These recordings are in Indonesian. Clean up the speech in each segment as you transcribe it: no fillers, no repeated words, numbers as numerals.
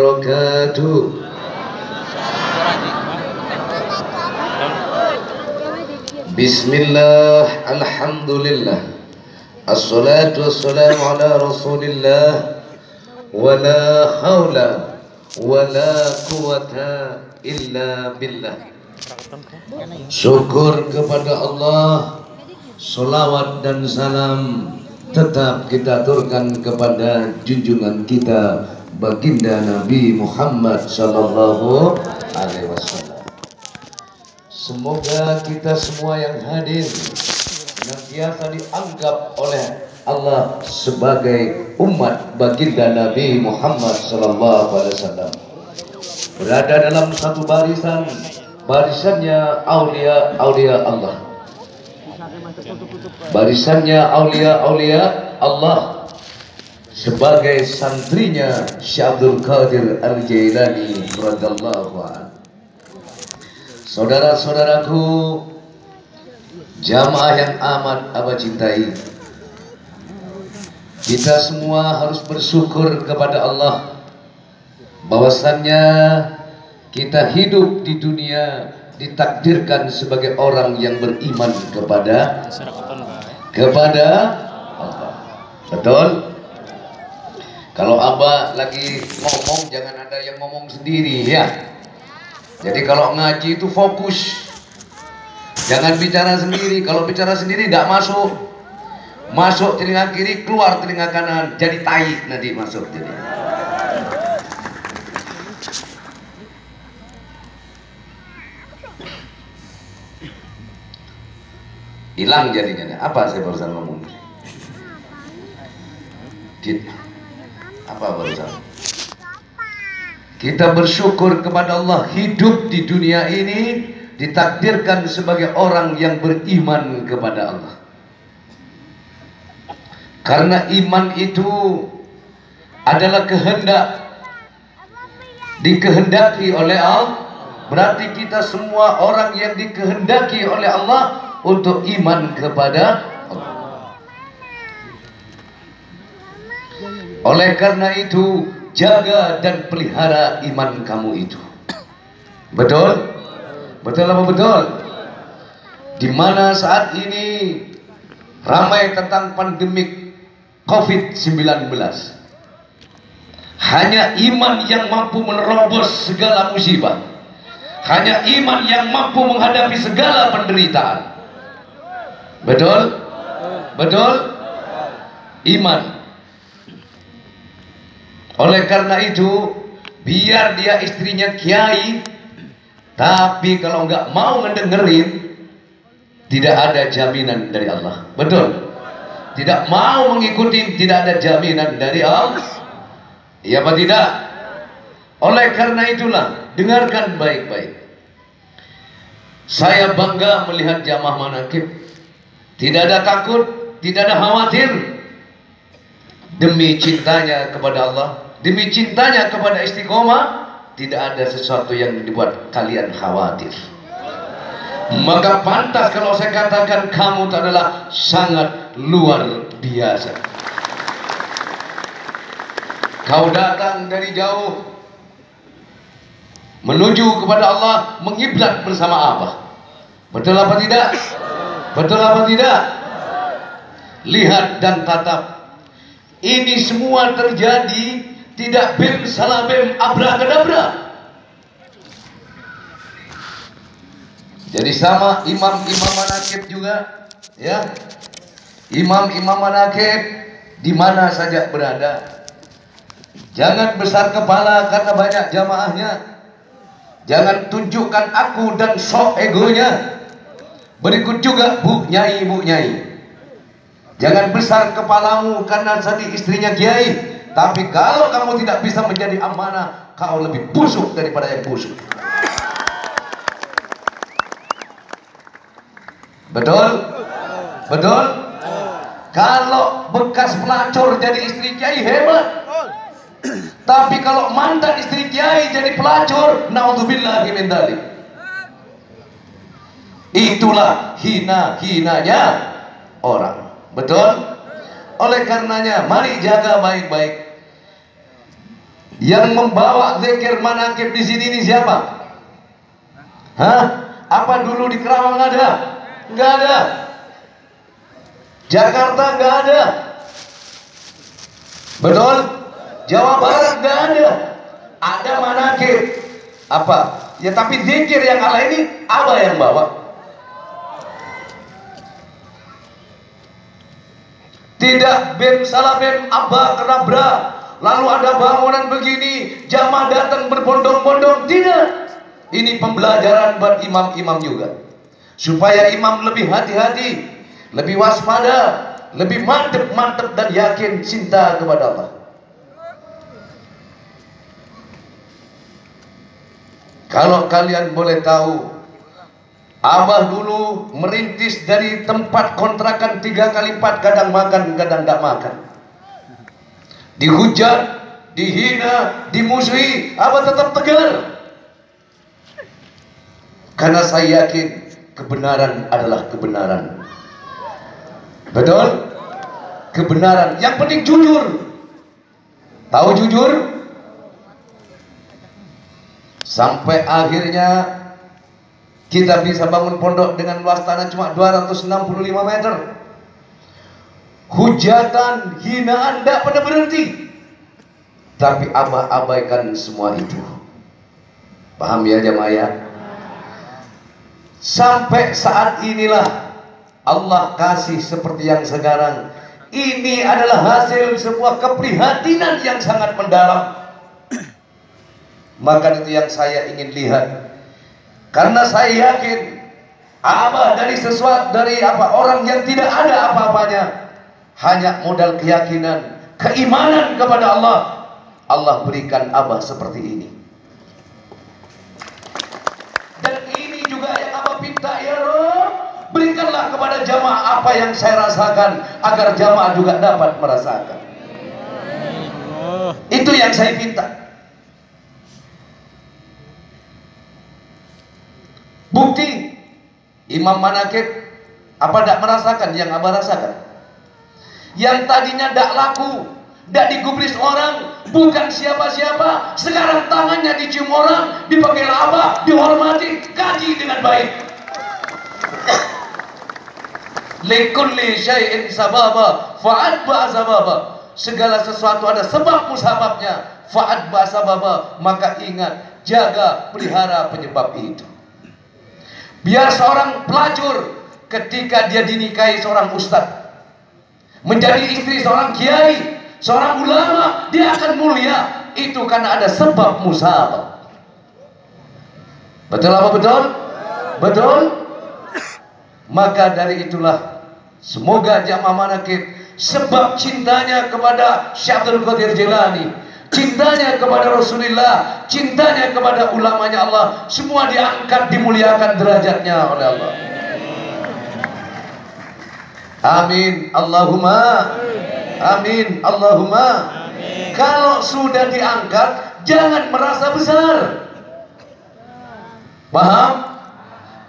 wabarakatuh. Bismillah, alhamdulillah, assalatu wassalamu ala rasulillah, wala hawla wala quwata illa billah. Syukur kepada Allah, salawat dan salam tetap kita aturkan kepada junjungan kita baginda Nabi Muhammad sallallahu alaihi wasallam. Semoga kita semua yang hadir senantiasa dianggap oleh Allah sebagai umat baginda Nabi Muhammad sallallahu alaihi wasallam, berada dalam satu barisannya aulia-aulia Allah, barisannya aulia-aulia Allah, sebagai santrinya Syekh Abdul Qadir Al-Jailani radhiyallahu anhu. Saudara-saudaraku, jamaah yang amat abah cintai, kita semua harus bersyukur kepada Allah bahwasannya kita hidup di dunia ditakdirkan sebagai orang yang beriman kepada Allah. Betul? Kalau abah lagi ngomong jangan ada yang ngomong sendiri ya. Jadi kalau ngaji itu fokus, jangan bicara sendiri. Kalau bicara sendiri tidak masuk telinga kiri, keluar telinga kanan, jadi tai nanti masuk jadi. Hilang jadinya. Apa saya barusan ngomong? Apa barusan? Kita bersyukur kepada Allah, hidup di dunia ini ditakdirkan sebagai orang yang beriman kepada Allah. Karena iman itu adalah kehendak, dikehendaki oleh Allah. Berarti kita semua orang yang dikehendaki oleh Allah untuk iman kepada Allah. Oleh karena itu, jaga dan pelihara iman kamu itu. Betul? Betul apa betul? Di mana saat ini ramai tentang pandemik COVID-19. Hanya iman yang mampu menerobos segala musibah. Hanya iman yang mampu menghadapi segala penderitaan. Betul? Betul? Iman. Oleh karena itu, biar dia istrinya kiai, tapi kalau nggak mau ngedengerin, tidak ada jaminan dari Allah. Betul? Tidak mau mengikuti, tidak ada jaminan dari Allah. Iya apa tidak? Oleh karena itulah, dengarkan baik-baik. Saya bangga melihat jamaah manakib. Tidak ada takut, tidak ada khawatir. Demi cintanya kepada Allah, demi cintanya kepada istiqomah, tidak ada sesuatu yang dibuat kalian khawatir. Maka pantas kalau saya katakan kamu itu adalah sangat luar biasa. Kau datang dari jauh menuju kepada Allah, mengiblat bersama Abah. Betul apa tidak? Betul apa tidak? Lihat dan tatap. Ini semua terjadi tidak bim salah bim abrakadabra. Jadi sama imam-imam manakib juga, ya. Imam-imam manakib di mana saja berada. Jangan besar kepala karena banyak jamaahnya. Jangan tunjukkan aku dan sok egonya. Berikut juga bu nyai. Jangan besar kepalamu karena tadi istrinya kiai. Tapi kalau kamu tidak bisa menjadi amanah, kau lebih busuk daripada yang busuk. Betul? Betul? Kalau bekas pelacur jadi istri kiai hebat. Tapi kalau mantan istri kiai jadi pelacur, naudzubillahi min dzalik. Itulah hina-hinanya orang. Betul? Oleh karenanya mari jaga baik-baik. Yang membawa zikir manakib di sini ini siapa? Hah? Apa dulu di Kerawang ada? Enggak ada. Jakarta enggak ada. Betul? Jawa Barat enggak ada. Ada manakib. Apa? Ya tapi zikir yang ala ini Abah yang bawa. Tidak bem salah bem Abah kenabra. Lalu ada bangunan begini, jamaah datang berbondong-bondong. Tidak. Ini pembelajaran buat imam-imam juga. Supaya imam lebih hati-hati, lebih waspada, lebih mantep-mantep dan yakin cinta kepada Allah. Kalau kalian boleh tahu, Abah dulu merintis dari tempat kontrakan 3 kali 4, kadang makan, kadang gak makan. Dihujat, dihina, dimusuhi, Abah tetap tegar. Karena saya yakin kebenaran adalah kebenaran. Betul? Kebenaran. Yang penting jujur. Tahu jujur? Sampai akhirnya kita bisa bangun pondok dengan luas tanah cuma 265 meter. Hujatan, hinaan tidak pernah berhenti. Tapi Abah abaikan semua itu. Paham ya jamaah ya? Sampai saat inilah Allah kasih seperti yang sekarang. Ini adalah hasil sebuah keprihatinan yang sangat mendalam. Maka itu yang saya ingin lihat. Karena saya yakin Abah dari sesuatu, dari orang yang tidak ada apa-apanya, hanya modal keyakinan, keimanan kepada Allah. Allah berikan Abah seperti ini. Dan ini juga yang Abah minta, ya Rob, berikanlah kepada jamaah apa yang saya rasakan, agar jamaah juga dapat merasakan. Itu yang saya minta. Bukti Imam Manakib apa tidak merasakan yang Abah rasakan? Yang tadinya tidak laku, tidak digubris orang, bukan siapa-siapa, sekarang tangannya dicium orang, dipanggil Abah, dihormati, kaji dengan baik. Likulli syai'in sababa fa'atba sababa. Segala sesuatu ada sebab musababnya. Fa'atba sababa, maka ingat, jaga, pelihara penyebab itu. Biar seorang pelacur ketika dia dinikahi seorang ustadz, menjadi istri seorang kiai, seorang ulama, dia akan mulia. Itu karena ada sebab musabab. Betul apa betul? Betul? Maka dari itulah semoga jamaah manakib sebab cintanya kepada Syekh Abdul Qadir Jilani, cintanya kepada Rasulullah, cintanya kepada ulamanya Allah, semua diangkat, dimuliakan derajatnya oleh Allah. Amin Allahumma amin Allahumma amin. Kalau sudah diangkat, jangan merasa besar. Paham?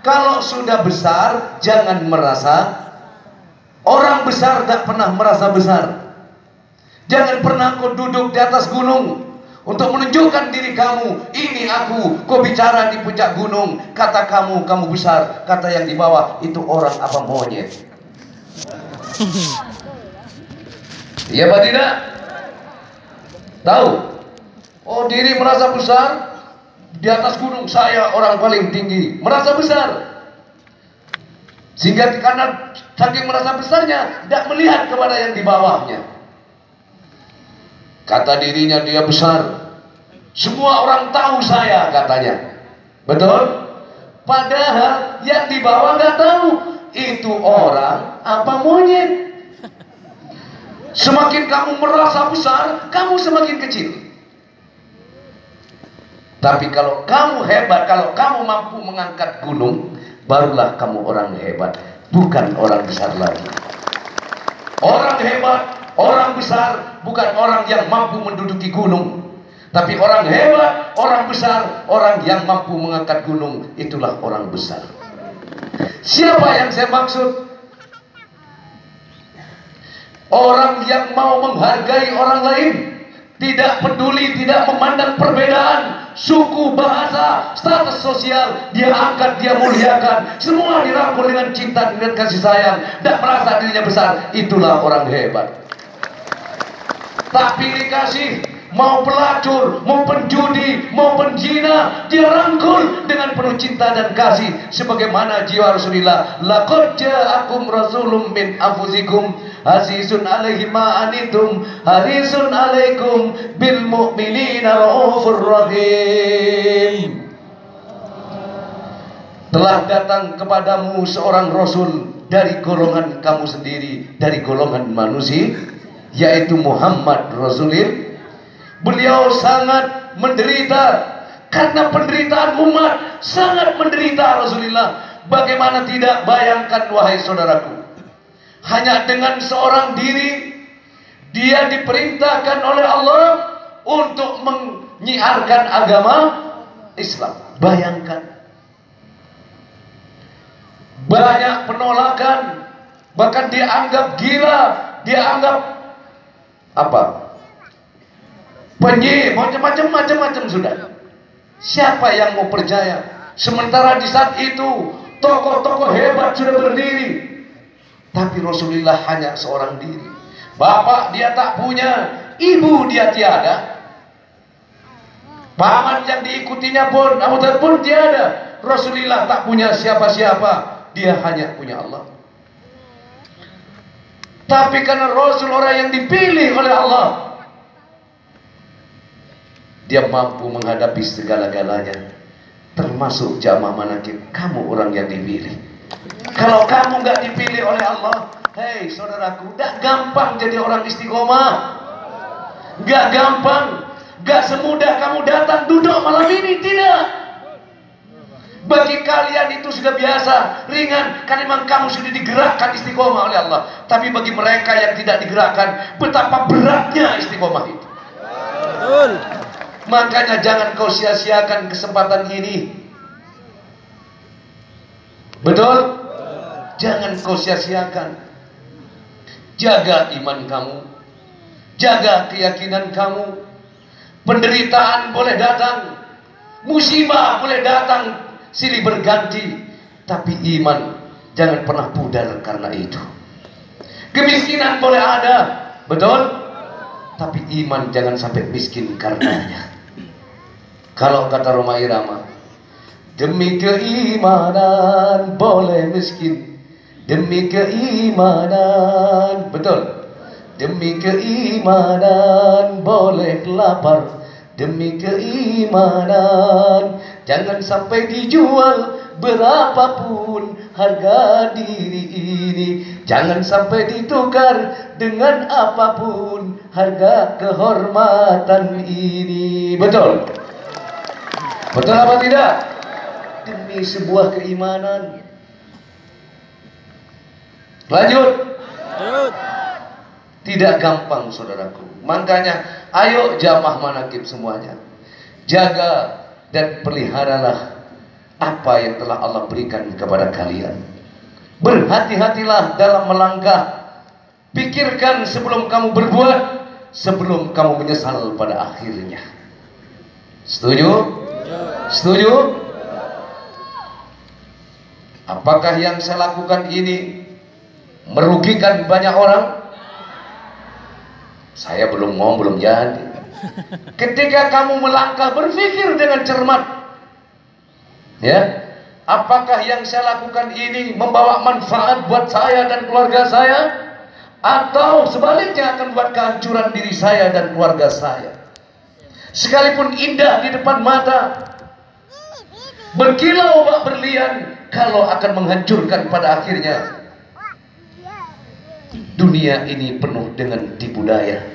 Kalau sudah besar, jangan merasa. Orang besar tak pernah merasa besar. Jangan pernah kau duduk di atas gunung untuk menunjukkan diri kamu, ini aku. Kau bicara di puncak gunung, kata kamu besar. Kata yang di bawah, itu orang apa monyet. Iya apa tidak? Tahu? Oh, diri merasa besar. Di atas gunung saya orang paling tinggi, merasa besar. Sehingga karena saking merasa besarnya, tidak melihat kepada yang di bawahnya. Kata dirinya dia besar. Semua orang tahu saya, katanya. Betul? Padahal yang di bawah nggak tahu itu orang apa monyet. Semakin kamu merasa besar, kamu semakin kecil. Tapi kalau kamu hebat, kalau kamu mampu mengangkat gunung, barulah kamu orang hebat, bukan orang besar lagi. Orang hebat, orang besar, bukan orang yang mampu menduduki gunung. Tapi orang hebat, orang besar, orang yang mampu mengangkat gunung, itulah orang besar. Siapa yang saya maksud? Orang yang mau menghargai orang lain, tidak peduli, tidak memandang perbedaan suku, bahasa, status sosial. Dia angkat, dia muliakan, semua dirangkul dengan cinta, dengan kasih sayang, tidak merasa dirinya besar. Itulah orang hebat. Tak pilih kasih, mau pelacur, mau penjudi, mau penjina, dia rangkul dengan penuh cinta dan kasih. Sebagaimana jiwa Rasulullah, laqad ja'akum rasulun min anfusikum azizun alaihi ma anitum harisun alaikum bil mu'minina raufur rahim. Telah datang kepadamu seorang rasul dari golongan kamu sendiri, dari golongan manusia, yaitu Muhammad Rasulullah. Beliau sangat menderita karena penderitaan umat, sangat menderita Rasulullah. Bagaimana tidak, bayangkan wahai saudaraku, hanya dengan seorang diri dia diperintahkan oleh Allah untuk menyiarkan agama Islam. Bayangkan, banyak penolakan, bahkan dianggap gila, dianggap apa? Penyihir, macam-macam sudah. Siapa yang mau percaya? Sementara di saat itu tokoh-tokoh hebat sudah berdiri, tapi Rasulullah hanya seorang diri. Bapak dia tak punya, ibu dia tiada, paman yang diikutinya pun, anggota pun tiada. Rasulullah tak punya siapa-siapa, dia hanya punya Allah. Tapi karena Rasul orang yang dipilih oleh Allah, dia mampu menghadapi segala-galanya, termasuk jamaah manakib. Kamu orang yang dipilih. Kalau kamu nggak dipilih oleh Allah, hei saudaraku, nggak gampang jadi orang istiqomah. Nggak gampang, nggak semudah kamu datang duduk malam ini, tidak. Bagi kalian itu sudah biasa, ringan, karena memang kamu sudah digerakkan istiqomah oleh Allah. Tapi bagi mereka yang tidak digerakkan, betapa beratnya istiqomah itu. Betul. Makanya jangan kau sia-siakan kesempatan ini. Betul? Jangan kau sia-siakan. Jaga iman kamu, jaga keyakinan kamu. Penderitaan boleh datang, musibah boleh datang silih berganti, tapi iman jangan pernah pudar karena itu. Kemiskinan boleh ada, betul, tapi iman jangan sampai miskin karenanya. Kalau kata Rhoma Irama, demi keimanan boleh miskin, demi keimanan, betul, demi keimanan boleh lapar, demi keimanan jangan sampai dijual berapapun harga diri ini, jangan sampai ditukar dengan apapun harga kehormatan ini. Betul? Betul apa tidak? Demi sebuah keimanan. Lanjut. Tidak gampang saudaraku. Makanya ayo jamaah manakib semuanya, jaga dan peliharalah apa yang telah Allah berikan kepada kalian. Berhati-hatilah dalam melangkah. Pikirkan sebelum kamu berbuat, sebelum kamu menyesal pada akhirnya. Setuju? Setuju? Apakah yang saya lakukan ini merugikan banyak orang? Saya belum jadi. Ketika kamu melangkah, berpikir dengan cermat, ya, apakah yang saya lakukan ini membawa manfaat buat saya dan keluarga saya, atau sebaliknya akan buat kehancuran diri saya dan keluarga saya. Sekalipun indah di depan mata, berkilau bak berlian, kalau akan menghancurkan pada akhirnya. Dunia ini penuh dengan tipu daya.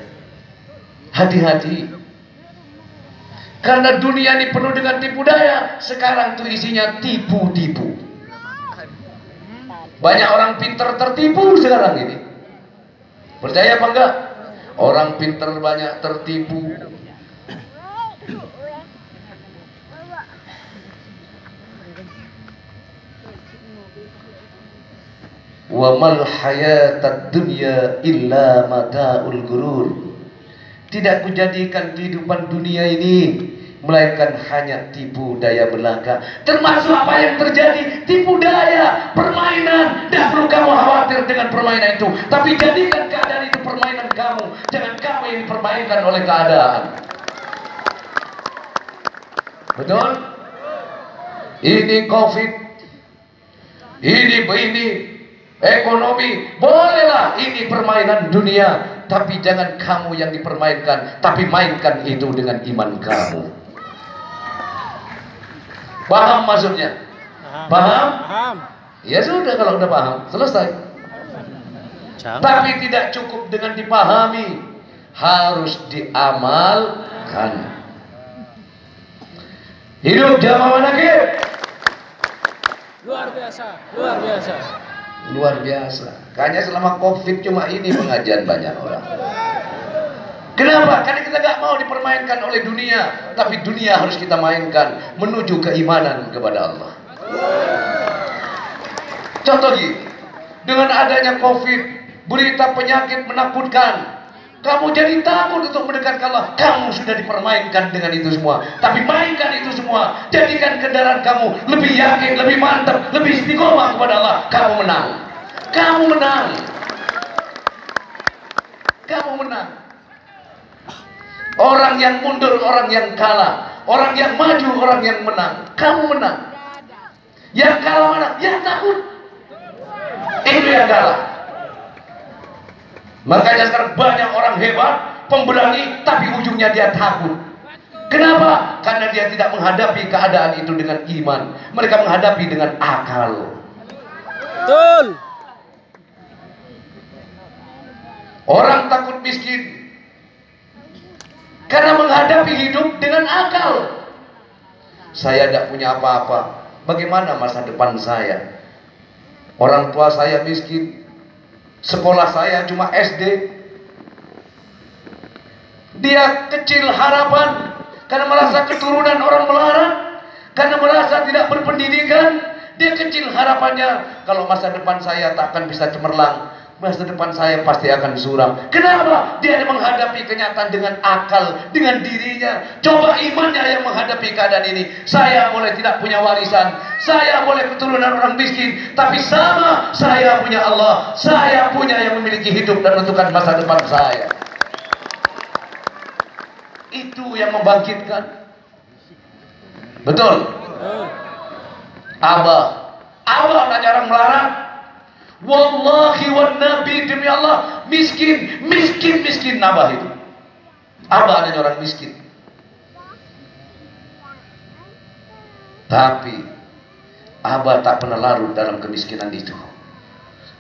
Hati-hati, karena dunia ini penuh dengan tipu daya. Sekarang itu isinya tipu-tipu. Banyak orang pintar tertipu sekarang ini. Percaya apa enggak? Orang pintar banyak tertipu. Wa mal hayatad dunya illa mata'ul gurur. Tidak kujadikan kehidupan dunia ini melainkan hanya tipu daya belaka. Termasuk apa yang terjadi, tipu daya, permainan. Tidak perlu kamu khawatir dengan permainan itu, tapi jadikan keadaan itu permainan kamu. Jangan kamu yang dipermainkan oleh keadaan. Betul? Ini COVID, ini ekonomi, bolehlah ini permainan dunia, tapi jangan kamu yang dipermainkan, tapi mainkan itu dengan iman kamu. Paham maksudnya? Paham? Paham. Ya sudah, kalau udah paham, selesai. Tapi tidak cukup dengan dipahami, harus diamalkan. Hidup jamaah manakib luar biasa, luar biasa. Luar biasa. Kayaknya selama COVID cuma ini pengajian banyak orang. Kenapa? Karena kita gak mau dipermainkan oleh dunia, tapi dunia harus kita mainkan menuju keimanan kepada Allah. Contoh gini, dengan adanya COVID, berita penyakit menakutkan, kamu jadi takut untuk mendekat ke Allah. Kamu sudah dipermainkan dengan itu semua. Tapi mainkan itu semua. Jadikan kendaraan kamu lebih yakin, lebih mantap, lebih istiqomah kepada Allah. Kamu menang. Kamu menang. Kamu menang. Orang yang mundur, orang yang kalah. Orang yang maju, orang yang menang. Kamu menang. Yang kalah mana? Yang takut. Itu yang kalah. Makanya sekarang banyak orang hebat, pemberani, tapi ujungnya dia takut. Kenapa? Karena dia tidak menghadapi keadaan itu dengan iman. Mereka menghadapi dengan akal. Betul. Orang takut miskin karena menghadapi hidup dengan akal. Saya tidak punya apa-apa. Bagaimana masa depan saya? Orang tua saya miskin. Sekolah saya cuma SD. Dia kecil harapan karena merasa keturunan orang melarat, karena merasa tidak berpendidikan. Dia kecil harapannya, kalau masa depan saya tak akan bisa cemerlang, masa depan saya pasti akan suram. Kenapa? Dia menghadapi kenyataan dengan akal, dengan dirinya. Coba imannya yang menghadapi keadaan ini. Saya boleh tidak punya warisan, saya boleh keturunan orang miskin, tapi sama saya punya Allah. Saya punya yang memiliki hidup dan menentukan masa depan saya. Itu yang membangkitkan. Betul? Abah nanya orang melarat. Wallahi wa nabi, demi Allah, miskin Abah itu. Abah nanya orang miskin. Tapi Abah tak pernah larut dalam kemiskinan itu.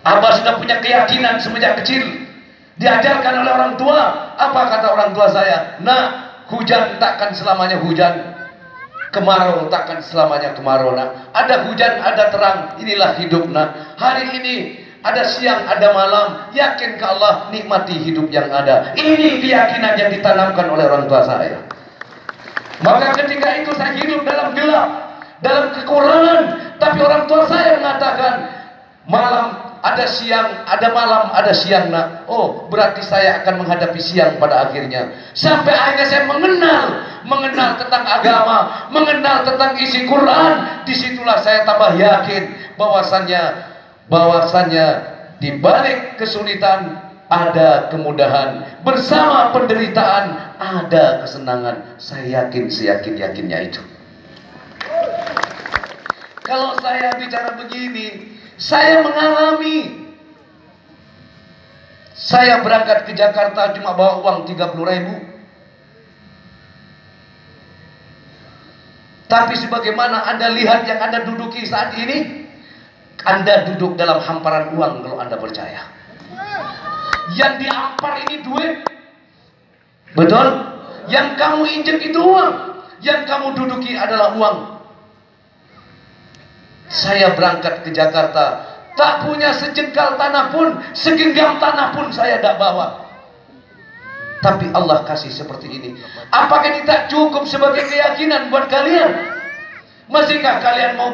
Abah sudah punya keyakinan semenjak kecil. Diajarkan oleh orang tua. Apa kata orang tua saya? Nak, hujan takkan selamanya hujan, kemarau takkan selamanya kemarau. Nak, ada hujan, ada terang. Inilah hidup. Nak, hari ini ada siang, ada malam. Yakin ke Allah, nikmati hidup yang ada. Ini keyakinan yang ditanamkan oleh orang tua saya. Maka ketika itu saya hidup dalam gelap, dalam kekurangan, tapi orang tua saya mengatakan, malam ada siang, ada malam, ada siang. Nak, oh berarti saya akan menghadapi siang pada akhirnya. Sampai akhirnya saya mengenal tentang agama, mengenal tentang isi Quran. Disitulah saya tambah yakin bahwasannya di balik kesulitan ada kemudahan, bersama penderitaan ada kesenangan. Saya yakin seyakin-yakinnya itu. Kalau saya bicara begini, saya mengalami. Saya berangkat ke Jakarta cuma bawa uang 30.000. Tapi sebagaimana Anda lihat yang Anda duduki saat ini, Anda duduk dalam hamparan uang kalau Anda percaya. Yang diampar ini duit. Betul? Yang kamu injek itu uang. Yang kamu duduki adalah uang. Saya berangkat ke Jakarta, tak punya sejengkal tanah pun, segenggam tanah pun saya tidak bawa. Tapi Allah kasih seperti ini. Apakah ini tak cukup sebagai keyakinan buat kalian? Masihkah kalian mau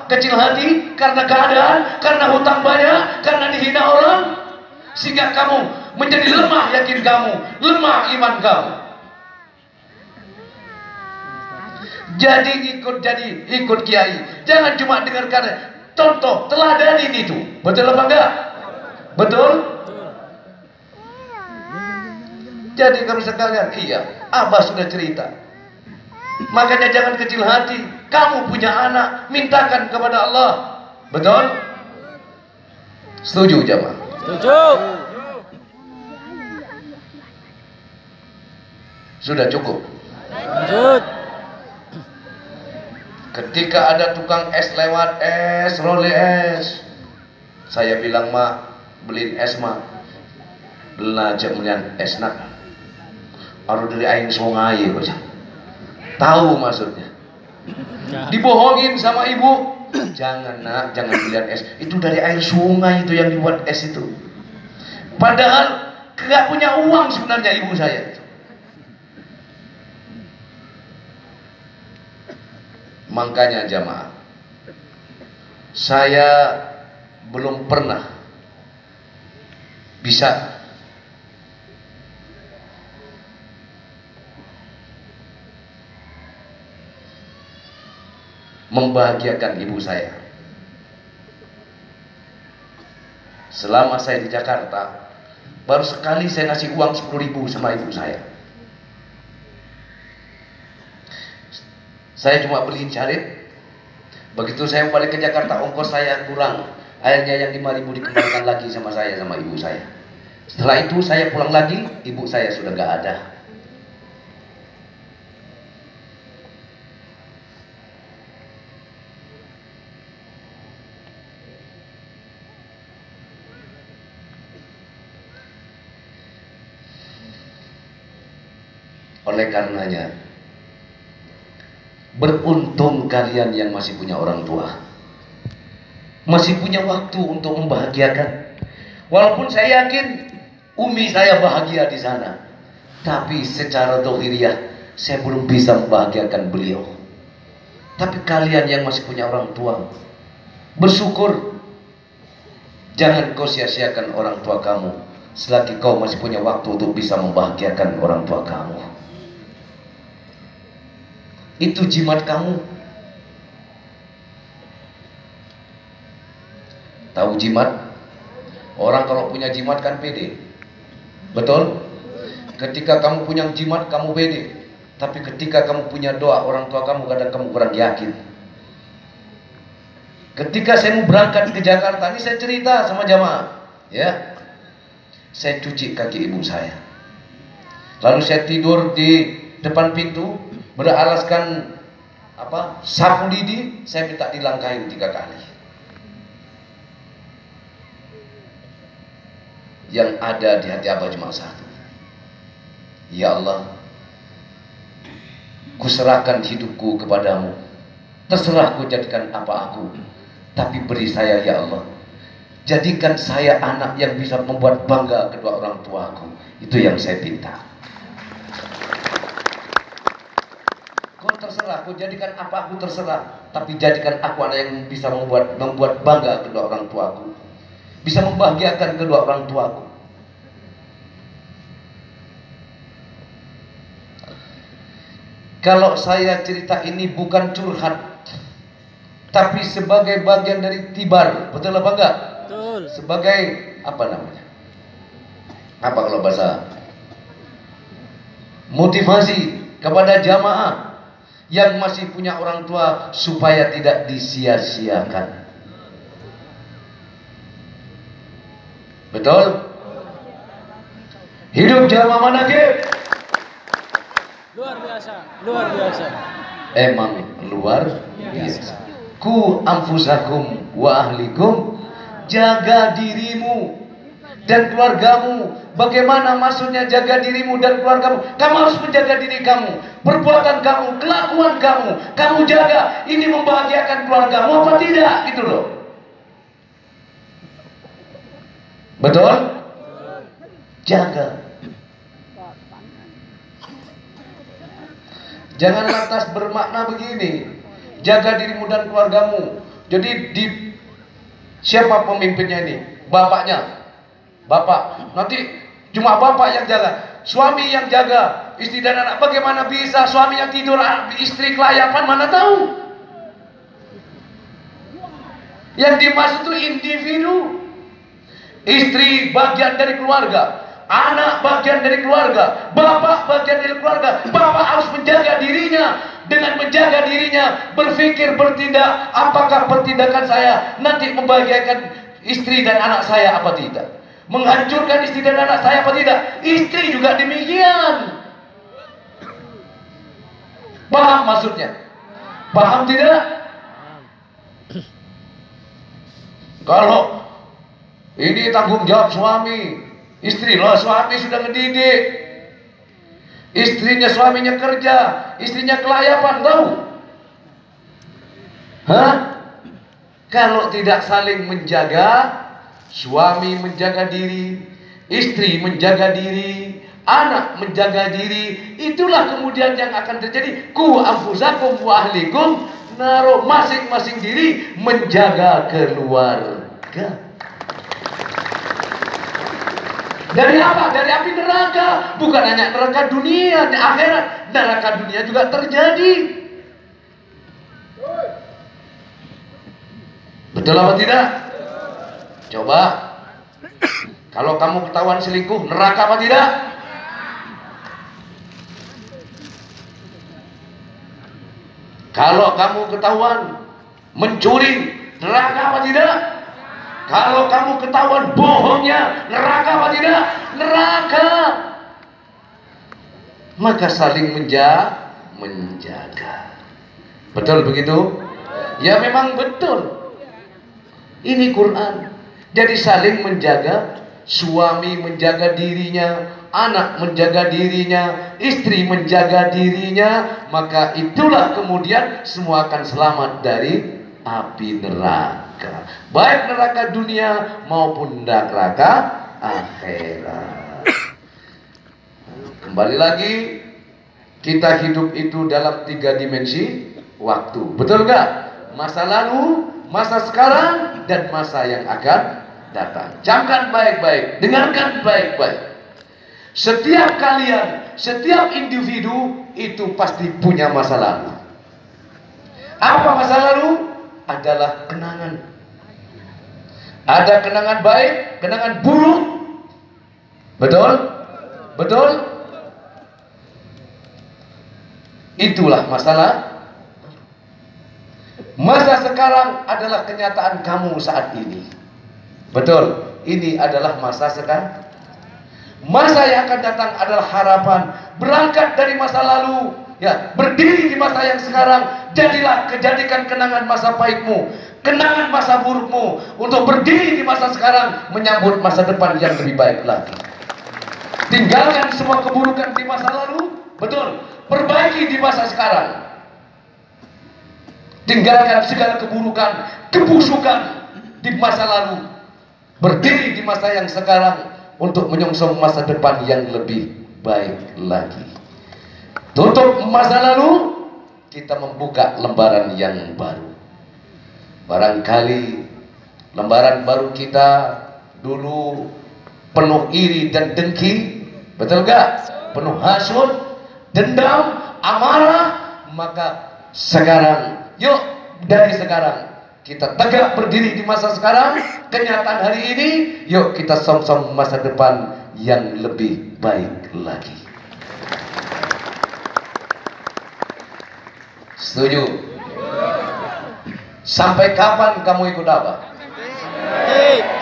kecil hati karena keadaan, karena hutang banyak, karena dihina orang, sehingga kamu menjadi lemah yakin kamu, lemah iman kamu. Jadi ikut kiai, jangan cuma dengarkan, contoh teladani itu. Betul apa enggak? Betul? Jadi kami sekalian, iya, Abah sudah cerita. Makanya jangan kecil hati. Kamu punya anak, mintakan kepada Allah. Betul? Setuju jamaah? Setuju. Sudah cukup. Lanjut. Ketika ada tukang es lewat, es, role es, saya bilang, mak, beliin es, mak. Belajar melihat es nak. Aru dari aing sungai, baca. Tahu maksudnya. Dibohongin sama ibu. Jangan nak, jangan beliin es. Itu dari air sungai itu yang dibuat es itu. Padahal nggak punya uang sebenarnya ibu saya. Makanya jamaah, saya belum pernah bisa membahagiakan ibu saya. Selama saya di Jakarta, baru sekali saya ngasih uang 10.000 sama ibu saya. Saya cuma beliin carit. Begitu saya balik ke Jakarta, ongkos saya kurang. Akhirnya yang 5.000 dikembalikan lagi sama saya, sama ibu saya. Setelah itu saya pulang lagi, ibu saya sudah gak ada. Oleh karenanya, beruntung kalian yang masih punya orang tua, masih punya waktu untuk membahagiakan. Walaupun saya yakin umi saya bahagia di sana, tapi secara dohiriah saya belum bisa membahagiakan beliau. Tapi kalian yang masih punya orang tua, bersyukur. Jangan kau sia-siakan orang tua kamu selagi kau masih punya waktu untuk bisa membahagiakan orang tua kamu. Itu jimat kamu. Tahu jimat? Orang kalau punya jimat kan pede. Betul? Ketika kamu punya jimat kamu pede. Tapi ketika kamu punya doa orang tua kamu, kadang kamu kurang yakin. Ketika saya mau berangkat ke Jakarta, ini saya cerita sama jamaah, ya. Saya cuci kaki ibu saya. Lalu saya tidur di depan pintu, beralaskan sapu lidi, saya minta dilangkahin 3 kali. Yang ada di hati Abah cuma satu. Ya Allah, kuserahkan hidupku kepadamu. Terserah ku jadikan apa aku, tapi beri saya ya Allah. Jadikan saya anak yang bisa membuat bangga kedua orang tuaku. Itu yang saya pinta. Terserah, aku jadikan apa aku terserah, tapi jadikan aku anak yang bisa membuat bangga kedua orang tuaku, bisa membahagiakan kedua orang tuaku. Kalau saya cerita ini bukan curhat, tapi sebagai bagian dari tibar, betul apa enggak? Betul. Sebagai apa namanya? Apa kalau bahasa? Motivasi kepada jamaah yang masih punya orang tua supaya tidak disia-siakan. Betul? Hidup jamaah manaqib Luar biasa, luar biasa. emang luar biasa. Ku anfusakum wa ahlikum, jaga dirimu dan keluargamu. Bagaimana maksudnya jaga dirimu dan keluargamu? Kamu harus menjaga diri kamu, perbuatan kamu, kelakuan kamu. Kamu jaga, ini membahagiakan keluargamu apa tidak? Gitu loh. Betul? Jaga. Jangan lantas bermakna begini, jaga dirimu dan keluargamu. Jadi siapa pemimpinnya ini? Bapaknya. Bapak, nanti Cuma bapak yang jaga, suami yang jaga, istri dan anak. Bagaimana bisa suami yang tidur, istri kelayapan, mana tahu? Yang dimaksud itu individu. Istri bagian dari keluarga, anak bagian dari keluarga, bapak bagian dari keluarga. Bapak harus menjaga dirinya. Dengan menjaga dirinya, berpikir, bertindak, apakah pertindakan saya nanti membahagiakan istri dan anak saya apa tidak, menghancurkan istri dan anak saya apa tidak. Istri juga demikian. Paham maksudnya? Paham tidak? Kalau ini tanggung jawab suami, istri loh, suami sudah ngedidik, istrinya, suaminya kerja, istrinya kelayapan, tahu? Hah? Kalau tidak saling menjaga, suami menjaga diri, istri menjaga diri, anak menjaga diri, itulah kemudian yang akan terjadi. Ku anfusakum wa ahlikum naro, masing-masing diri menjaga keluarga. Dari apa? Dari api neraka. Bukan hanya neraka dunia, di akhirat neraka dunia juga terjadi. Betul apa tidak? Coba, kalau kamu ketahuan selingkuh, neraka apa tidak? Kalau kamu ketahuan mencuri, neraka apa tidak? Kalau kamu ketahuan bohongnya, neraka apa tidak? Neraka. Maka saling menjaga. Betul begitu? Ya memang betul. Ini Quran. Jadi saling menjaga, suami menjaga dirinya, anak menjaga dirinya, istri menjaga dirinya, maka itulah kemudian semua akan selamat dari api neraka. Baik neraka dunia maupun neraka akhirat. Kembali lagi, kita hidup itu dalam 3 dimensi waktu. Betul gak? Masa lalu, masa sekarang, dan masa yang akan datang. Camkan baik-baik, dengarkan baik-baik. Setiap kalian, setiap individu itu pasti punya masa lalu. Apa masa lalu? Adalah kenangan. Ada kenangan baik, kenangan buruk. Betul? Betul? Itulah masalah. Masa sekarang adalah kenyataan kamu saat ini. Betul? Ini adalah masa sekarang. Masa yang akan datang adalah harapan. Berangkat dari masa lalu, ya, berdiri di masa yang sekarang. Jadikan kenangan masa pahitmu, kenangan masa burukmu, untuk berdiri di masa sekarang, menyambut masa depan yang lebih baik lagi. Tinggalkan semua keburukan di masa lalu, betul, perbaiki di masa sekarang. Tinggalkan segala keburukan, kebusukan di masa lalu, berdiri di masa yang sekarang untuk menyongsong masa depan yang lebih baik lagi. Tutup masa lalu, kita membuka lembaran yang baru. Barangkali lembaran baru kita dulu penuh iri dan dengki, betul gak? Penuh hasut, dendam, amarah. Maka sekarang, yuk dari sekarang kita tegak berdiri di masa sekarang, kenyataan hari ini. Yuk kita song-song masa depan yang lebih baik lagi. Setuju? Sampai kapan kamu ikut apa?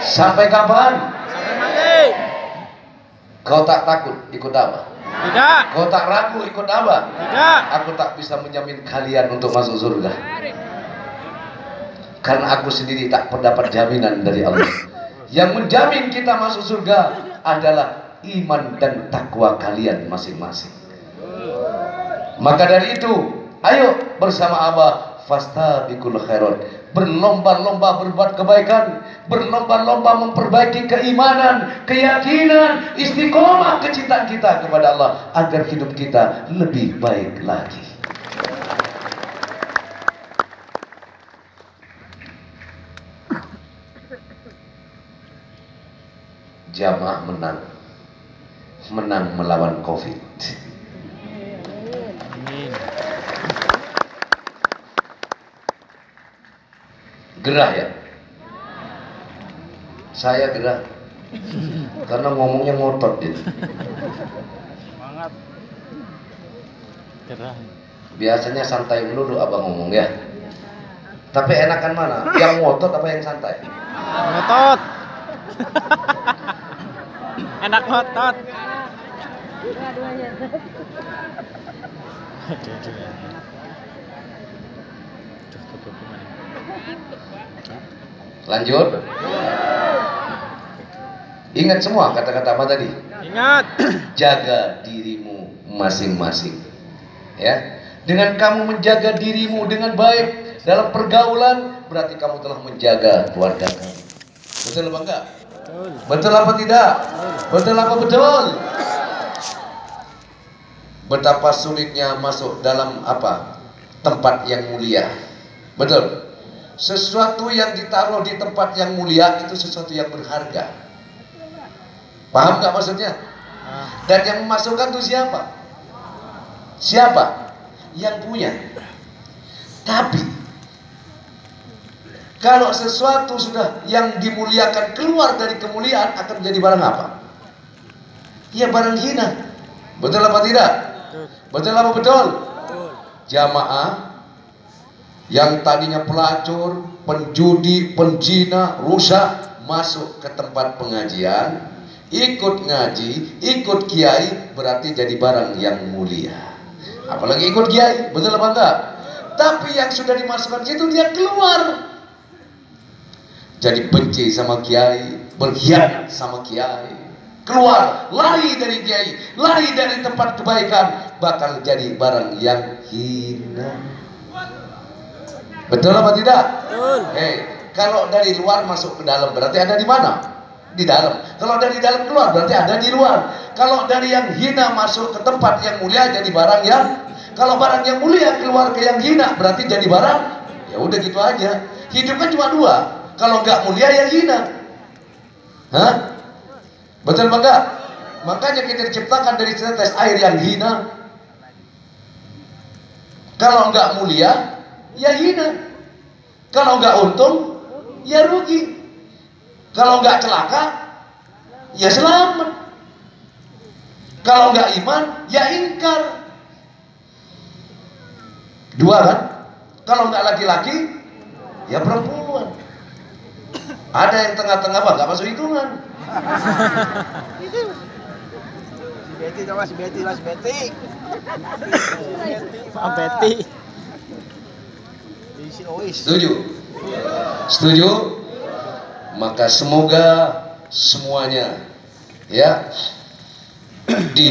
Sampai kapan? Kau tak takut ikut apa? Tidak. Kau tak ragu ikut apa? Tidak. Aku tak bisa menjamin kalian untuk masuk surga, karena aku sendiri tak mendapat jaminan dari Allah. Yang menjamin kita masuk surga adalah iman dan takwa kalian masing-masing. Maka dari itu, ayo bersama Allah, fastabiqul khairat, berlomba-lomba berbuat kebaikan, berlomba-lomba memperbaiki keimanan, keyakinan, istiqomah kecintaan kita kepada Allah, agar hidup kita lebih baik lagi. Jamaah menang, menang melawan COVID. Amin. Gerah ya? Saya gerah karena ngomongnya ngotot gitu. Semangat. Gerah. Biasanya santai melulu abang ngomong ya. Tapi enakan mana? Yang ngotot apa yang santai? Ngotot. Enak ngotot. Dua-duanya. Lanjut. Ingat semua kata-kata apa tadi? Ingat. Jaga dirimu masing-masing. Ya. Dengan kamu menjaga dirimu dengan baik dalam pergaulan, berarti kamu telah menjaga keluarga kamu. Betul apa enggak? Betul. Betul apa tidak? Betul apa betul? Betapa sulitnya masuk dalam apa? Tempat yang mulia. Betul. Sesuatu yang ditaruh di tempat yang mulia itu sesuatu yang berharga. Paham nggak maksudnya? Dan yang memasukkan itu siapa? Siapa? Yang punya. Tapi kalau sesuatu sudah yang dimuliakan keluar dari kemuliaan akan menjadi barang apa? Ya barang hina. Betul apa tidak? Betul apa betul? Jamaah yang tadinya pelacur, penjudi, penjina, rusak masuk ke tempat pengajian, ikut ngaji, ikut kiai, berarti jadi barang yang mulia. Apalagi ikut kiai, betul apa enggak? Tapi yang sudah dimasukkan situ dia keluar, jadi benci sama kiai, berkhianat sama kiai, keluar, lari dari kiai, lari dari tempat kebaikan, bakal jadi barang yang hina. Betul apa tidak? Betul. Kalau dari luar masuk ke dalam berarti ada di mana? Di dalam. Kalau dari dalam keluar berarti ada di luar. Kalau dari yang hina masuk ke tempat yang mulia jadi barang yang, kalau barang yang mulia keluar ke yang hina berarti jadi barang. Ya udah gitu aja. Hidup kan cuma dua. Kalau nggak mulia ya hina. Hah? Betul apa enggak? Makanya kita diciptakan dari setetes air yang hina. Kalau nggak mulia ya hina. Kalau nggak untung ya rugi. Kalau nggak celaka ya selamat. Kalau nggak iman ya ingkar. Dua kan? Kalau nggak laki-laki ya perempuan. Ada yang tengah-tengah apa? Nggak masuk hitungan. Si Betty. Pak Betty. Setuju? Setuju? Maka semoga semuanya ya di